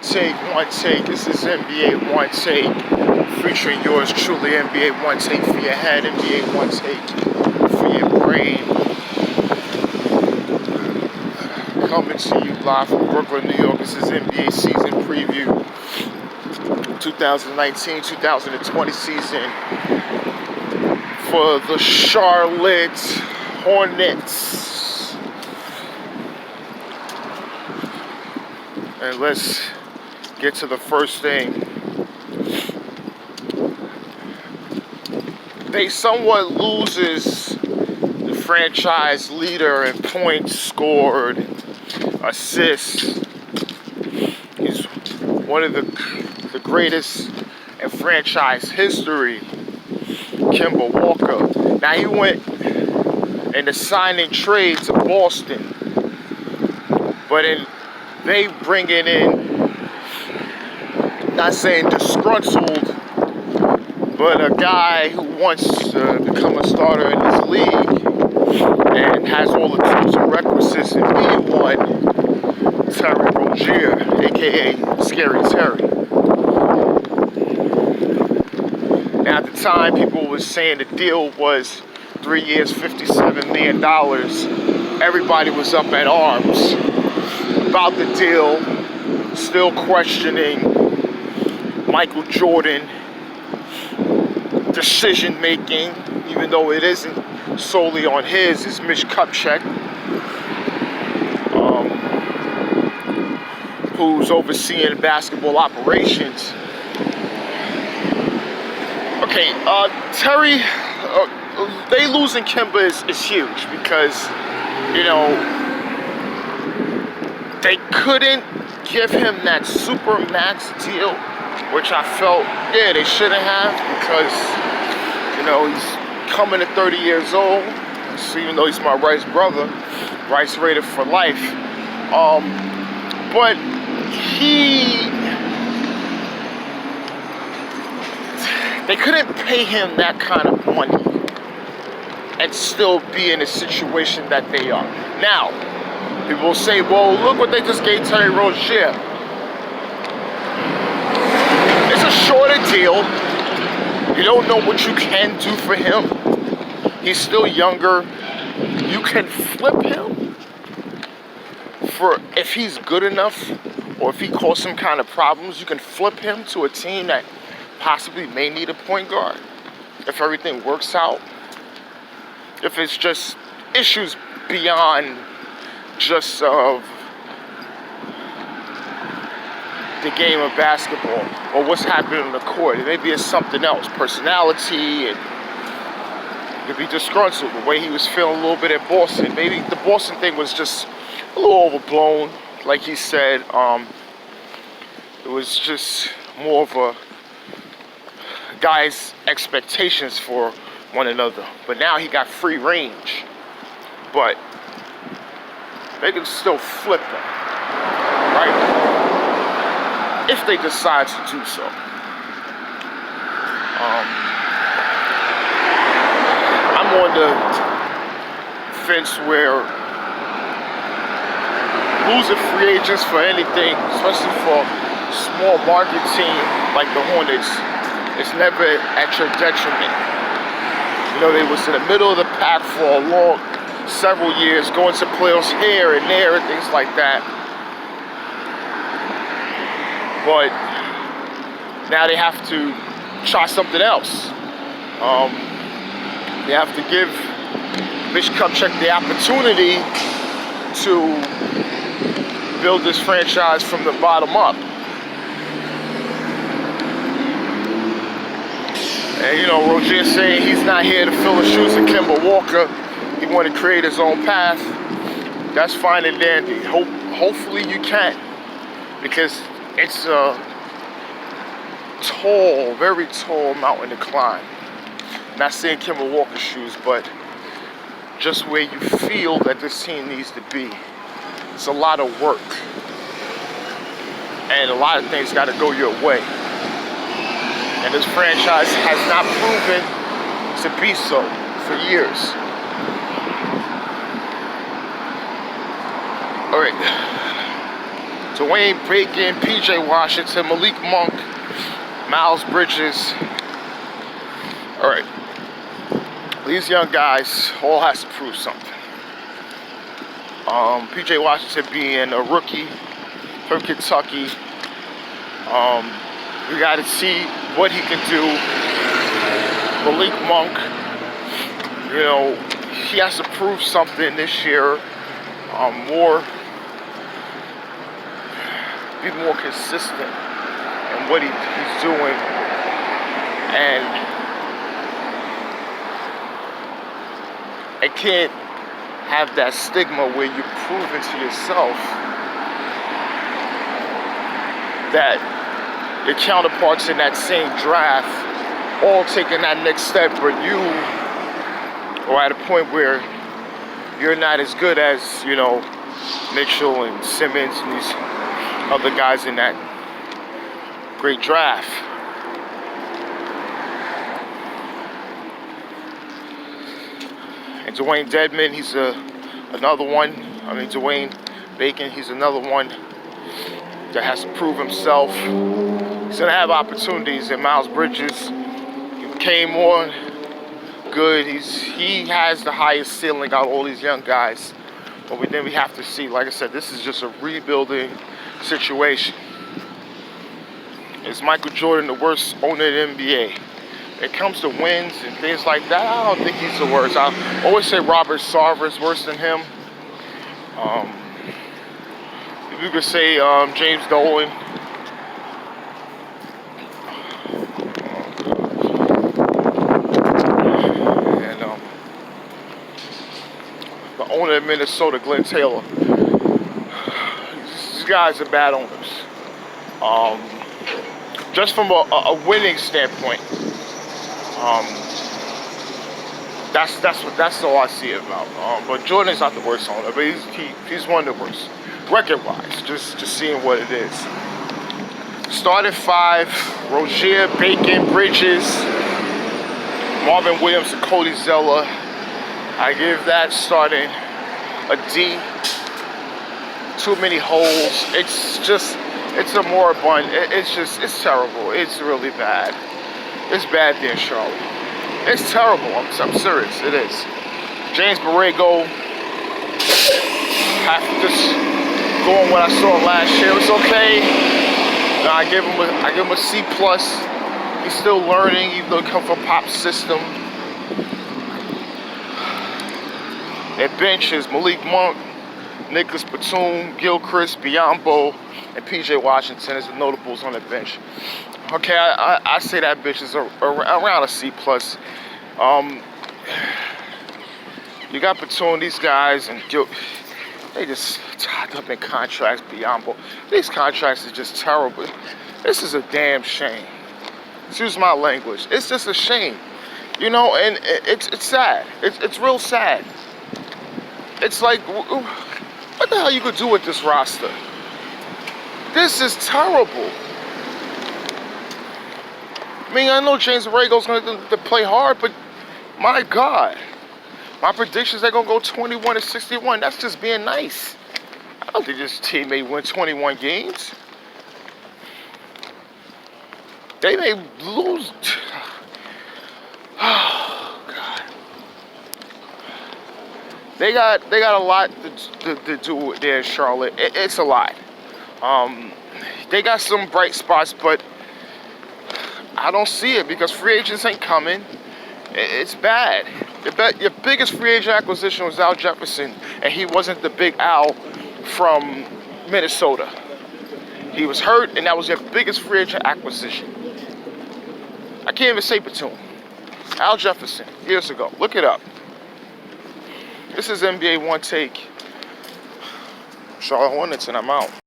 Onetake. This is NBA Onetake, featuring yours truly, NBA Onetake for your head, NBA Onetake for your brain. Coming to you live from Brooklyn, New York. This is NBA season preview, 2019-2020 season for the Charlotte Hornets. And let's get to the first thing. They somewhat loses the franchise leader in points scored, assists. He's one of the greatest in franchise history, Kemba Walker. Now he went in the signing trade to Boston, but they bringing in, not saying disgruntled, but a guy who wants to become a starter in this league and has all the tools and requisites in being one, Terry Rozier, aka Scary Terry. Now at the time, people were saying the deal was 3 years, $57 million. Everybody was up at arms about the deal, still questioning Michael Jordan decision making, even though it isn't solely on his. It's Mitch Kupchak, who's overseeing basketball operations. Okay, Terry, they losing Kemba is huge because, you know, they couldn't give him that super max deal, which I felt, yeah, they shouldn't have, because, you know, he's coming to 30 years old. So even though he's my Rice brother, Rice rated for life. But they couldn't pay him that kind of money and still be in a situation that they are. Now, people will say, well, look what they just gave Terry Rozier. It's a shorter deal. You don't know what you can do for him. He's still younger. You can flip him for, if he's good enough, or if he causes some kind of problems, you can flip him to a team that possibly may need a point guard. If everything works out. If it's just issues beyond just of the game of basketball or what's happening on the court. Maybe it's something else, personality, and he could be disgruntled the way he was feeling a little bit at Boston. Maybe the Boston thing was just a little overblown, like he said. It was just more of a guy's expectations for one another. But now he got free range. But they can still flip them, right? If they decide to do so. I'm on the fence where losing free agents for anything, especially for a small market team like the Hornets, is never at your detriment. You know, they was in the middle of the pack for several years, going to playoffs here and there and things like that. But now they have to try something else. They have to give Mitch Kupchak the opportunity to build this franchise from the bottom up. And you know, Rozier saying he's not here to fill the shoes of Kemba Walker. He want to create his own path. That's fine and dandy. Hopefully you can, because it's a tall, very tall mountain to climb. Not saying Kemba Walker's shoes, but just where you feel that this team needs to be. It's a lot of work, and a lot of things got to go your way. And this franchise has not proven to be so for years. All right. Dwayne Bacon, PJ Washington, Malik Monk, Miles Bridges. All right. These young guys all has to prove something. PJ Washington being a rookie from Kentucky. We got to see what he can do. Malik Monk, you know, he has to prove something this year. Be more consistent in what he's doing, and it can't have that stigma where you're proving to yourself that your counterparts in that same draft all taking that next step, but you are at a point where you're not as good as, you know, Mitchell and Simmons and these other guys in that great draft. And Dwayne Dedman, he's another one. I mean, Dwayne Bacon, he's another one that has to prove himself. He's gonna have opportunities. And Miles Bridges, he came on good. He has the highest ceiling out of all these young guys. But then we have to see, like I said, this is just a rebuilding situation. Is Michael Jordan the worst owner in the NBA? When it comes to wins and things like that, I don't think he's the worst. I always say Robert Sarver is worse than him. You could say James Dolan. And the owner of Minnesota, Glenn Taylor. These guys are bad owners. Just from a winning standpoint, that's all I see it about. But Jordan's not the worst owner, but he's one of the worst record-wise. Just seeing what it is. Starting five: Rozier, Bacon, Bridges, Marvin Williams, and Cody Zeller. I give that starting a D. Too many holes. It's a moribund. It's terrible. It's really bad. It's bad there in Charlotte. It's terrible. I'm serious. It is. James Borrego, have to just go on what I saw last year. It's okay. I give him a C+. He's still learning, even though he comes from Pop's system. Their bench is Malik Monk, Nicholas Batum, Gilchrist, Biyombo, and PJ Washington as the notables on the bench. Okay, I say that bench is around a C+. You got Batum, these guys, and they just tied up in contracts, Biyombo. These contracts are just terrible. This is a damn shame. Excuse my language. It's just a shame. You know, and it's sad. It's real sad. It's like, what the hell you could do with this roster? This is terrible. I mean, I know James Borrego's going to play hard, but my God. My predictions, they're going to go 21-61. That's just being nice. I don't think this team may win 21 games. They may lose. Oh, God. They got a lot to do there in Charlotte. It's a lot. They got some bright spots, but I don't see it because free agents ain't coming. It's bad. Your biggest free agent acquisition was Al Jefferson, and he wasn't the big Al from Minnesota. He was hurt, and that was your biggest free agent acquisition. I can't even say Batum. Al Jefferson, years ago. Look it up. This is NBA One Take. Charlotte Hornets, and I'm out.